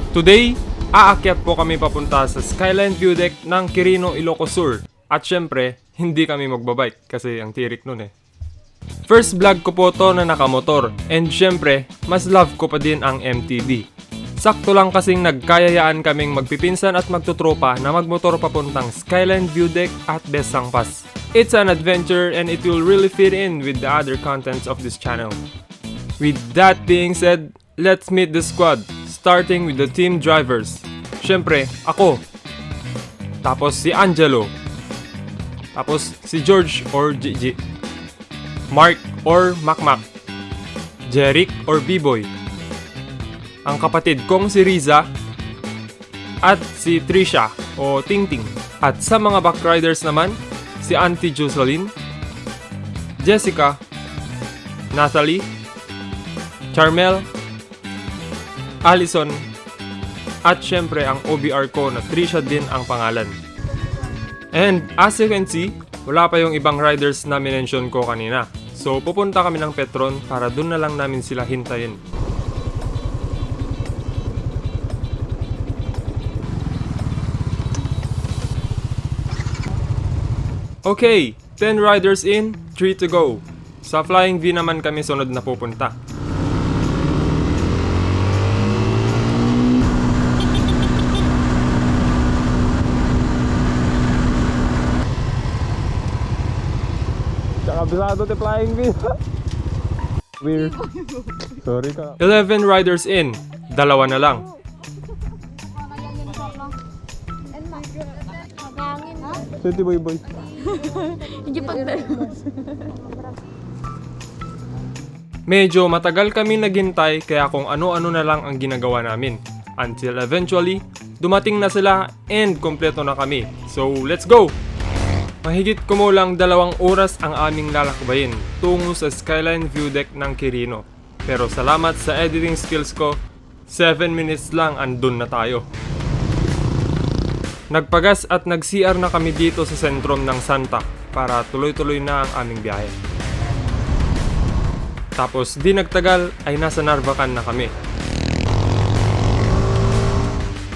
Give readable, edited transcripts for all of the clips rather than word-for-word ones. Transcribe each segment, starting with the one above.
Today, aakyat po kami papunta sa Skyline View Deck ng Quirino, Ilocos Sur. At syempre, hindi kami magbabike kasi ang tirik nun eh. First vlog ko po to na nakamotor, and syempre, mas love ko pa din ang MTB. Sakto lang kasing nagkayayaan kaming magpipinsan at magtutropa na magmotor papuntang Skyline View Deck at Besang Pass. It's an adventure and it will really fit in with the other contents of this channel. With that being said, let's meet the squad, starting with the team drivers. Syempre, ako. Tapos si Angelo. Tapos si George or Gigi. Mark or Macmac. Jeric or B-Boy. Ang kapatid kong si Riza. At si Trisha o Tingting. At sa mga backriders naman, si Auntie Jocelyn, Jessica, Natalie, Charmel, Allison, at syempre ang OBR ko na Trisha din ang pangalan. And as you can see, wala pa yung ibang riders na minention ko kanina. So pupunta kami ng Petron para dun na lang namin sila hintayin. Okay, 10 riders in, 3 to go. Sa Flying V naman kami sunod na pupunta. Kabisado ti Flying V. Weird. Sorry ka. 11 riders in, dalawa na lang. Sweetie boy boy. Hindi pa Medyo matagal kami naghintay kaya kung ano-ano na lang ang ginagawa namin. Until eventually, dumating na sila and kompleto na kami. So let's go! Mahigit kumulang 2 oras ang aming lalakbayin tungo sa Skyline View Deck ng Quirino. Pero salamat sa editing skills ko, 7 minutes lang andun na tayo. Nagpagas at nag-CR na kami dito sa sentrum ng Santa para tuloy-tuloy na ang aming biyahe. Tapos di nagtagal ay nasa Narvacan na kami.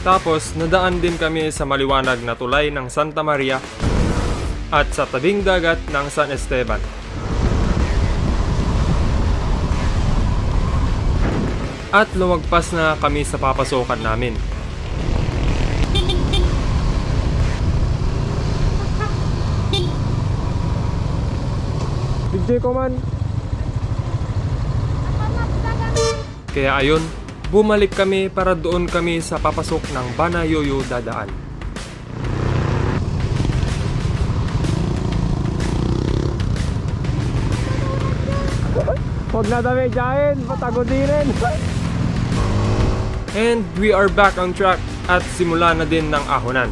Tapos nadaan din kami sa maliwanag na tulay ng Santa Maria at sa tabing dagat ng San Esteban. At lumagpas na kami sa papasokan namin. DJ ko man. Kaya ayun, bumalik kami para doon kami sa papasok ng Banayoyo dadaan. Huwag na dami dyan. Patago din rin. And we are back on track at simula na din ng ahonan.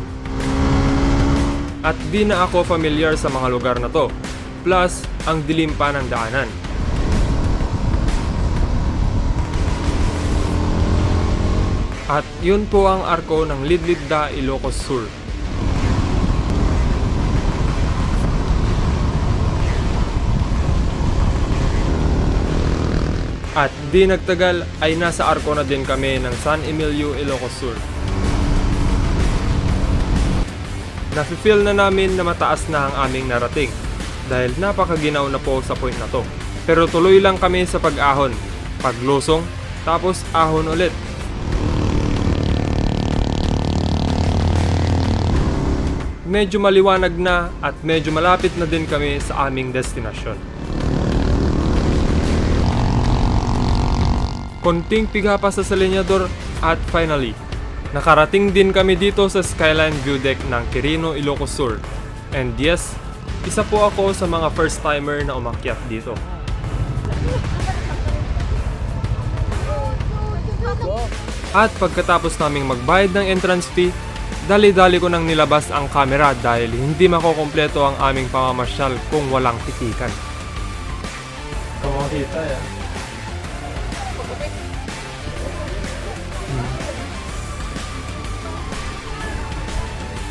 At di na ako familiar sa mga lugar na to. Plus, ang dilim pa ng daanan. At yun po ang arko ng Lidlidda, Ilocos Sur. At di nagtagal ay nasa arko na din kami ng San Emilio, Ilocos Sur. Nafe-feel na namin na mataas na ang aming narating dahil napakaginaw na po sa point na to. Pero tuloy lang kami sa pag-ahon, paglusong, tapos ahon ulit. Medyo maliwanag na at medyo malapit na din kami sa aming destinasyon. Konting piga pa sa Salinyador at finally, nakarating din kami dito sa Skyline View Deck ng Quirino, Ilocos Sur. And yes, isa po ako sa mga first timer na umakyat dito. At pagkatapos naming magbayad ng entrance fee, dali-dali ko nang nilabas ang camera dahil hindi makokompleto ang aming pamamasyal kung walang titikan. Kumakita yan.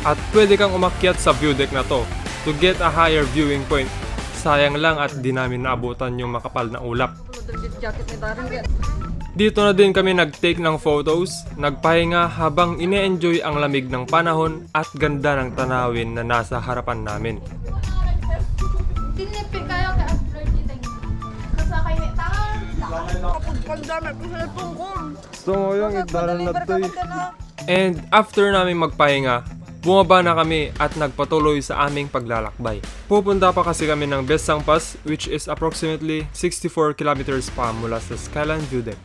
At pwede kang umakyat sa view deck na to to get a higher viewing point. Sayang lang at di namin naabutan yung makapal na ulap. Dito na din kami nag-take ng photos, nagpahinga habang ine-enjoy ang lamig ng panahon at ganda ng tanawin na nasa harapan namin. Tinipid kayo kay upload dito. Kasi kayo tangan. Kapag pandamit ko sa cellphone ko. Gusto mo yung idaran na to eh. And after namin magpahinga, bumaba na kami at nagpatuloy sa aming paglalakbay. Pupunta pa kasi kami ng Besang Pass, which is approximately 64 kilometers pa mula sa Skyline View Deck.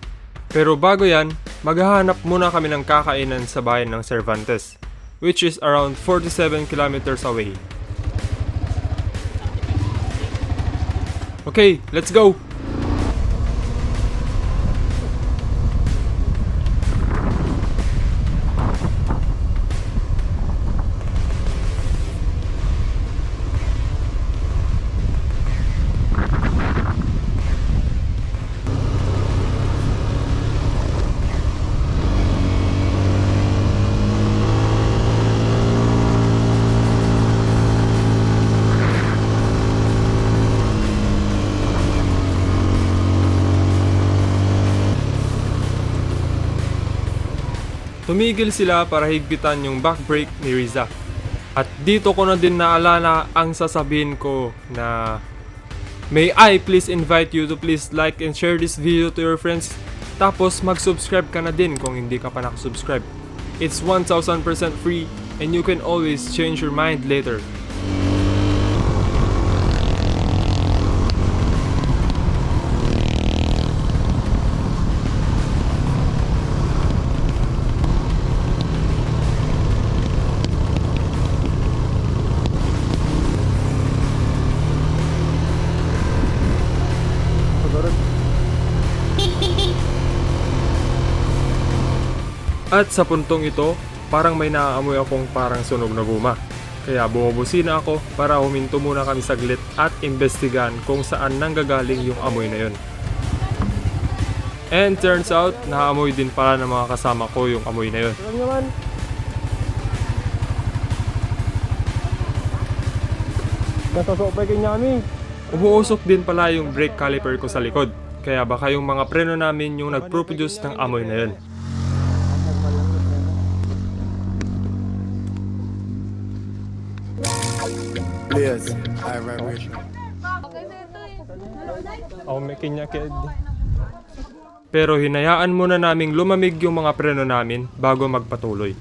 Pero bago yan, maghahanap muna kami ng kakainan sa bayan ng Cervantes, which is around 47 kilometers away. Okay, let's go! Tumigil sila para higpitan yung back brake ni Riza. At dito ko na din naalala ang sasabihin ko na may I please invite you to please like and share this video to your friends. Tapos mag-subscribe ka na din kung hindi ka pa nakasubscribe. It's 1000% free and you can always change your mind later. At sa puntong ito, parang may naaamoy akong parang sunog na guma. Kaya bumubusina ako para huminto muna kami saglit at imbestigahan kung saan nanggagaling yung amoy na yun. And turns out, naamoy din pala ng mga kasama ko yung amoy na yun. Alam naman. Nasasopay kanya kami. Umuusok din pala yung brake caliper ko sa likod. Kaya baka yung mga preno namin yung nagproduce ng amoy na yun. Yes, I remember. Ako may kinyakid. Pero hinayaan muna naming lumamig yung mga preno namin bago magpatuloy.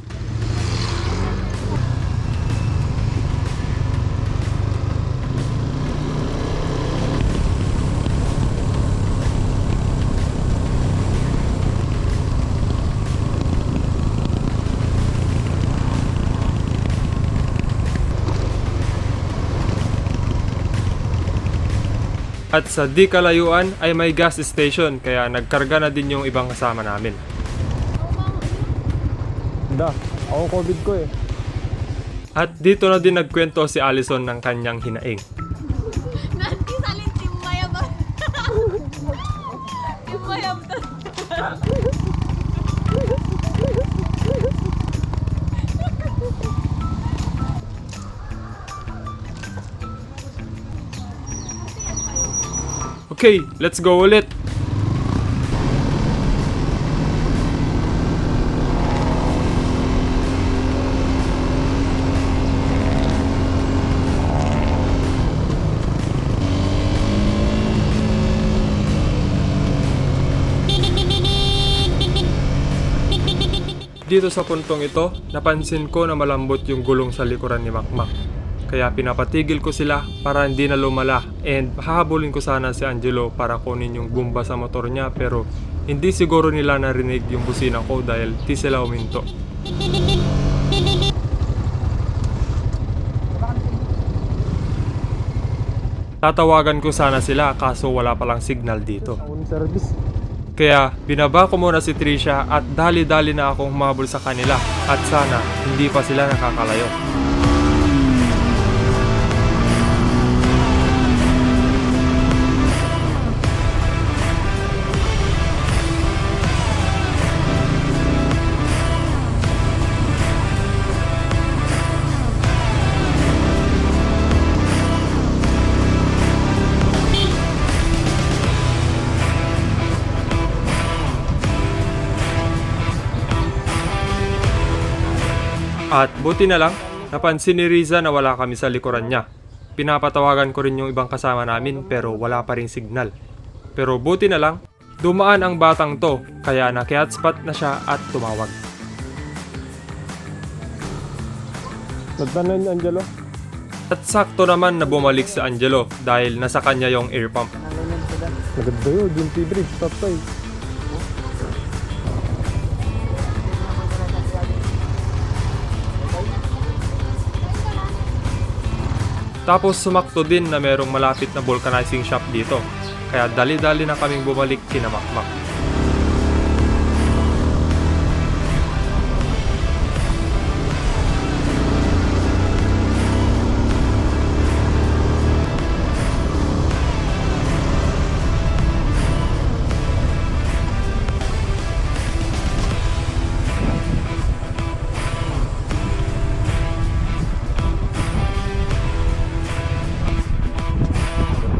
At sa di kalayuan ay may gas station kaya nagkarga na din yung ibang kasama namin. Da, ako COVID ko eh. At dito na din nagkwento si Allison ng kanyang hinaing. Nanti salin timaya ba? Timaya ba? Okay, let's go ulit! Dito sa puntong ito, napansin ko na malambot yung gulong sa likuran ni Makmak. Kaya pinapatigil ko sila para hindi na lumala and hahabulin ko sana si Angelo para kunin yung bumba sa motor niya pero hindi siguro nila narinig yung busina ko dahil di sila uminto. Tatawagan ko sana sila kaso wala palang signal dito. Phone service. Kaya binaba ko muna si Trisha at dali-dali na akong humabol sa kanila at sana hindi pa sila nakakalayo. At buti na lang, napansin ni Riza na wala kami sa likuran niya. Pinapatawagan ko rin yung ibang kasama namin pero wala pa rin signal. Pero buti na lang, dumaan ang batang to kaya naki-hotspot na siya at tumawag. Nagtanan ni Angelo. At sakto naman na bumalik si Angelo dahil nasa kanya yung air pump. Maganda yun, yung T-Bridge, top 5. Tapos sumakto din na merong malapit na vulcanizing shop dito. Kaya dali-dali na kaming bumalik kina Makmak.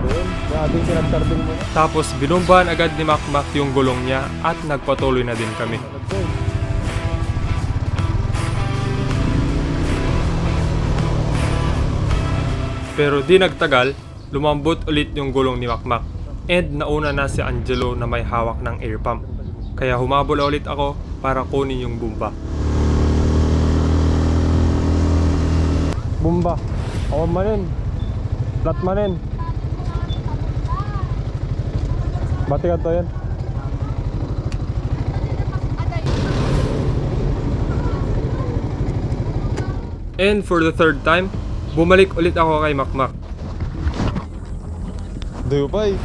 Doon, yung ating pinagtarbing mo. Tapos binumbahan agad ni Makmak yung gulong niya at nagpatuloy na din kami. Okay. Pero di nagtagal, lumambot ulit yung gulong ni Makmak. And nauna na si Angelo na may hawak ng air pump. Kaya humabol ulit ako para kunin yung bumba. Bumba. Ako manin. Flat manin. Bati ka to yan. And for the third time, bumalik ulit ako kay Makmak. Dayo pa eh.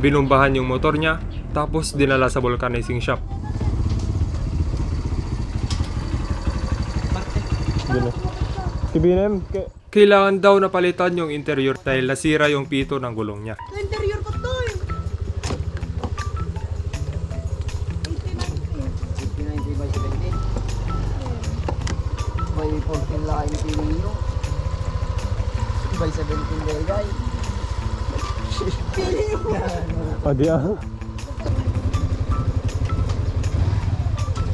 Binumbahan yung motor niya, tapos dinala sa vulcanizing shop. Yun na. Kibinem. Kailangan daw na palitan yung interior dahil nasira yung pito ng gulong niya. Sa interior pa to eh. 90 by 70. By 14 lang yung piling nyo. By 17 day guys. Adi ah.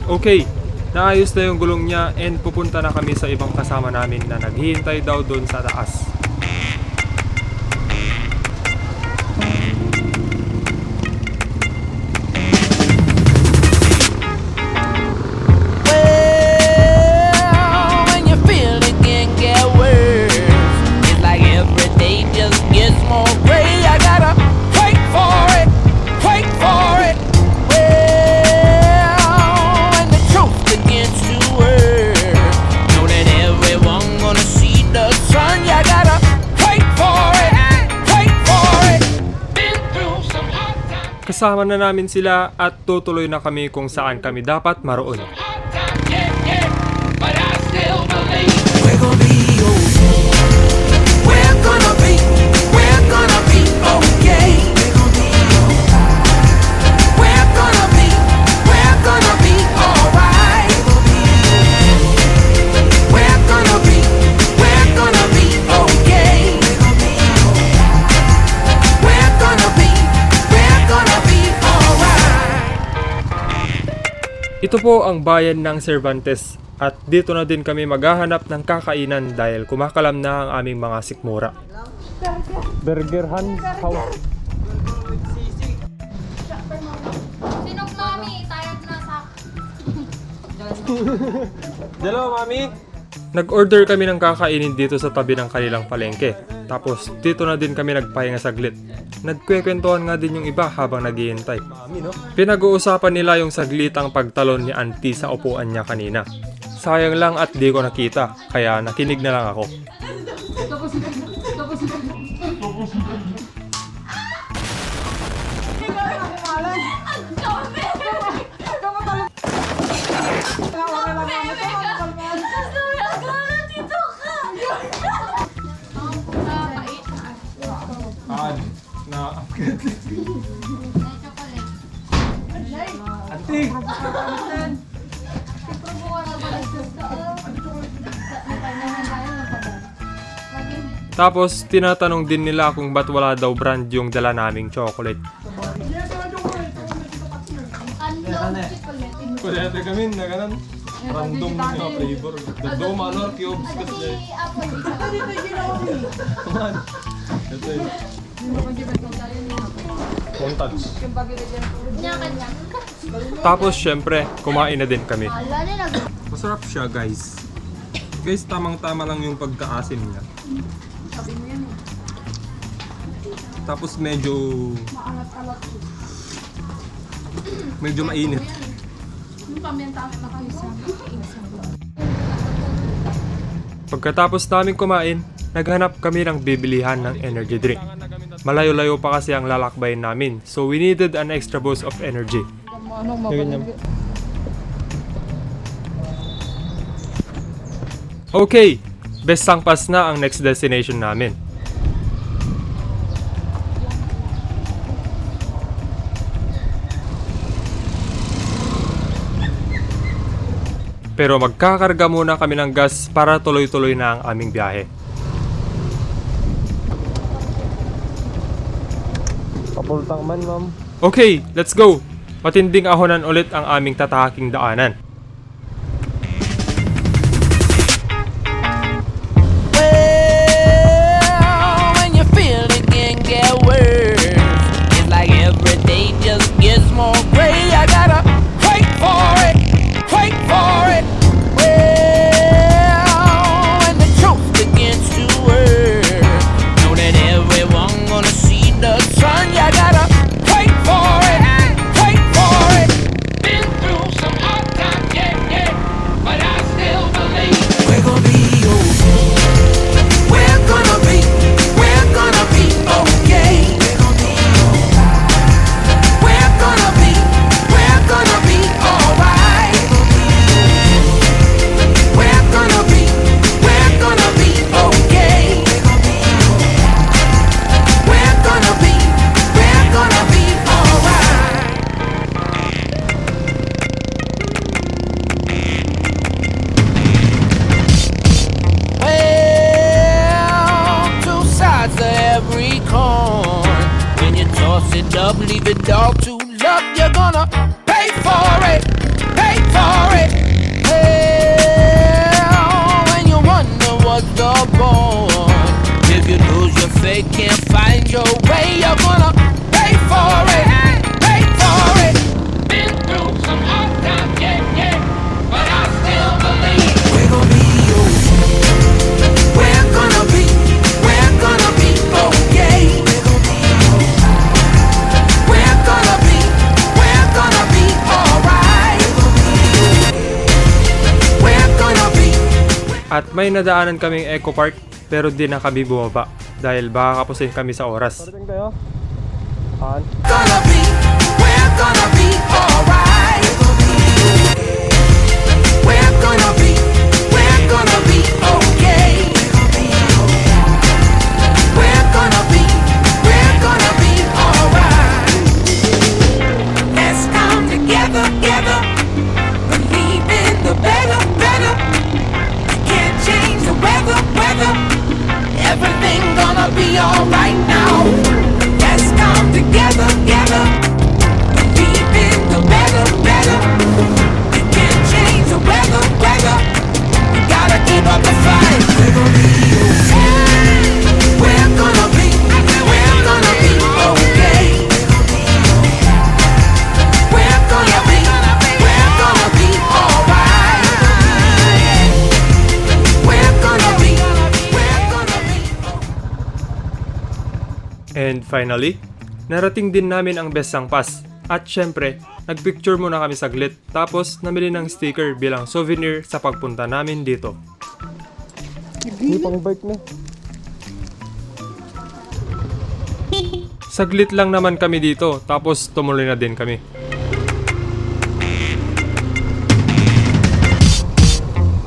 Okay, naayos na yung gulong niya and pupunta na kami sa ibang kasama namin na naghihintay daw doon sa taas. Well, when you feel it can get worse, it's like every day just gets more gray. I gotta wait for it, wait for it. Well, when the truth begins to work, know that everyone gonna see the sun. You gotta wait for it, wait for it. Been through some hard times. Kasama na namin sila at tutuloy na kami kung saan kami dapat maroon. But I still believe we're gonna be okay. We're gonna be okay. We're gonna be alright. We're gonna be alright. We're gonna be okay. We're gonna be alright. Ito po ang bayan ng Cervantes at dito na din kami maghahanap ng kakainan dahil kumakalam na ang aming mga sikmura. Burger Hans House. Sinong mami? Tired na sa... Hello, Mami! Nag-order kami ng kakainin dito sa tabi ng kanilang palengke. Tapos dito na din kami nagpahinga saglit. Nagkwekwentuhan nga din yung iba habang naghihintay. Pinag-uusapan nila yung saglitang pagtalon ni Auntie sa upuan niya kanina. Sayang lang at di ko nakita, kaya nakinig na lang ako. Tapos tinatanong din nila kung ba't wala daw brand yung dala naming chocolate. Kulete kami na ganun. Random yung flavor. Dagdo manor cubes kasi. Man. Ito yun. One touch. Tapos syempre, kumain na din kami. Masarap siya guys. Guys, tamang-tama lang yung pagkaasim niya. Tapos medyo mainit. Pagkatapos namin kumain, naghanap kami ng bibilihan ng energy drink. Malayo-layo pa kasi ang lalakbayin namin, so we needed an extra boost of energy. Okay, best sangpas na ang next destination namin. Pero magkakarga muna kami ng gas para tuloy-tuloy na ang aming biyahe. Papultang man, ma'am. Okay, let's go! Matinding ahonan ulit ang aming tatahaking daanan. Well, when you feel it can get worse, it's like every day just gets more gray. I gotta wait for it, wait for it. Well, when the truth begins to hurt, know that everyone gonna see the sun. You gotta wait for it, wait for it. Been through some hard times, yeah, yeah, but I still believe we're gonna be okay. We're gonna be okay. We're gonna be alright. We're gonna be okay. We're gonna be alright. Well, two sides to every coin. When you toss it up, leave it all to luck. You're gonna pay for it, pay for it. Well, when you wonder what's the point, if you lose your faith, can't find your way, you're gonna pay for it, pay for it. Been through some hard times, yeah, yeah, but I still believe we're gonna be okay. We're gonna be okay. We're gonna be alright. We're gonna be At may nadaanan kaming eco park pero di na kami bumaba dahil baka kapusin kami sa oras. Parating kayo? Kaan? gonna be, we're gonna be alright. We're gonna be okay. We're gonna be alright. Let's come together, together. Believe in the better, better. Can't change the weather, weather. Everything gonna be alright now. Let's come together, together. Believe in the better, better. You can't change the weather, weather. You gotta keep up the fight. We're gonna be okay. We're gonna be okay. We're gonna be alright. We're gonna be. And finally, narating din namin ang Best Sangpas. At syempre, nagpicture muna kami saglit tapos namili ng sticker bilang souvenir sa pagpunta namin dito. Hindi pang bike na. Saglit lang naman kami dito tapos tumuloy na din kami.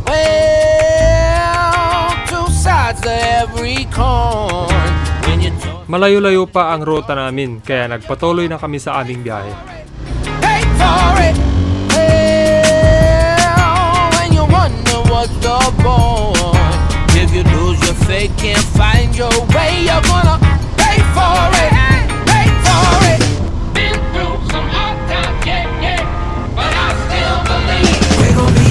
Well, two sides to every coin. When you talk, Malayo-layo pa ang ruta namin kaya nagpatuloy na kami sa aming biyahe. pay for it. Well, when you wonder what's the point, if you lose your faith, can't find your way, you're gonna pay for it, pay for it. Been through some hard times, yeah, yeah, but I still believe we're gonna be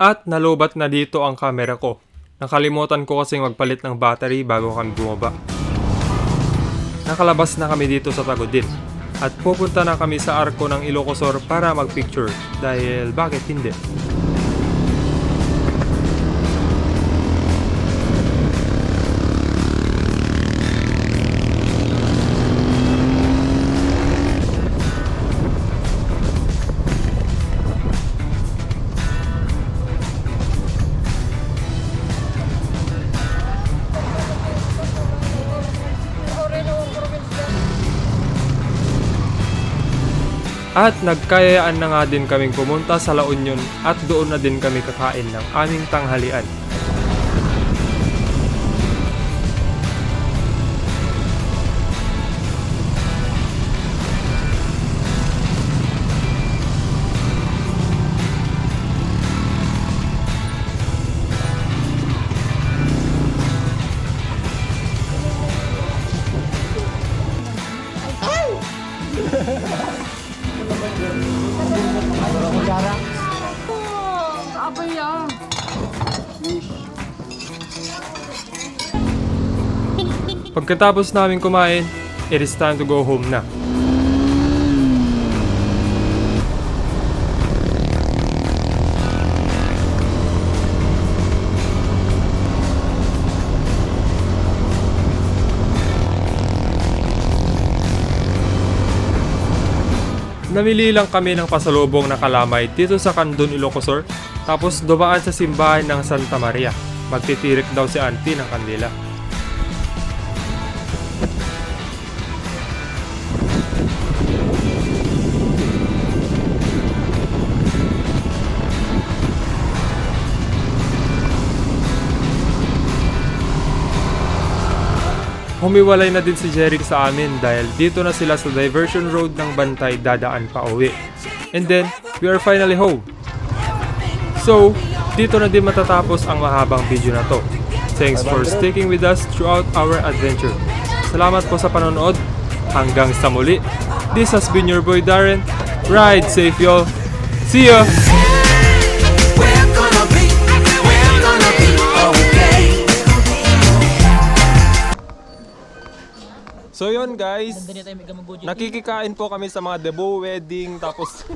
At nalobat na dito ang camera ko. Nakalimutan ko kasing magpalit ng battery bago kami bumaba. Nakalabas na kami dito sa Tagudin. At pupunta na kami sa arko ng Ilocosur para magpicture. Dahil bakit hindi? At nagkayaan na nga din kaming pumunta sa La Union at doon na din kami kakain ng aming tanghalian. Pagkatapos namin kumain, it is time to go home na. Namili lang kami ng pasalubong na kalamay dito sa Candon, Ilocosur, tapos dumaan sa simbahan ng Santa Maria. Magtitirik daw si auntie ng kandila. Humiwalay na din si Jeric sa amin dahil dito na sila sa diversion road ng Bantay dadaan pa uwi. And then, we are finally home. So, dito na din matatapos ang mahabang video na to. Thanks for sticking with us throughout our adventure. Salamat po sa panonood. Hanggang sa muli. This has been your boy Darren. Ride safe y'all. See ya! We're gonna be okay. So yun guys, nakikikain po kami sa mga debut wedding tapos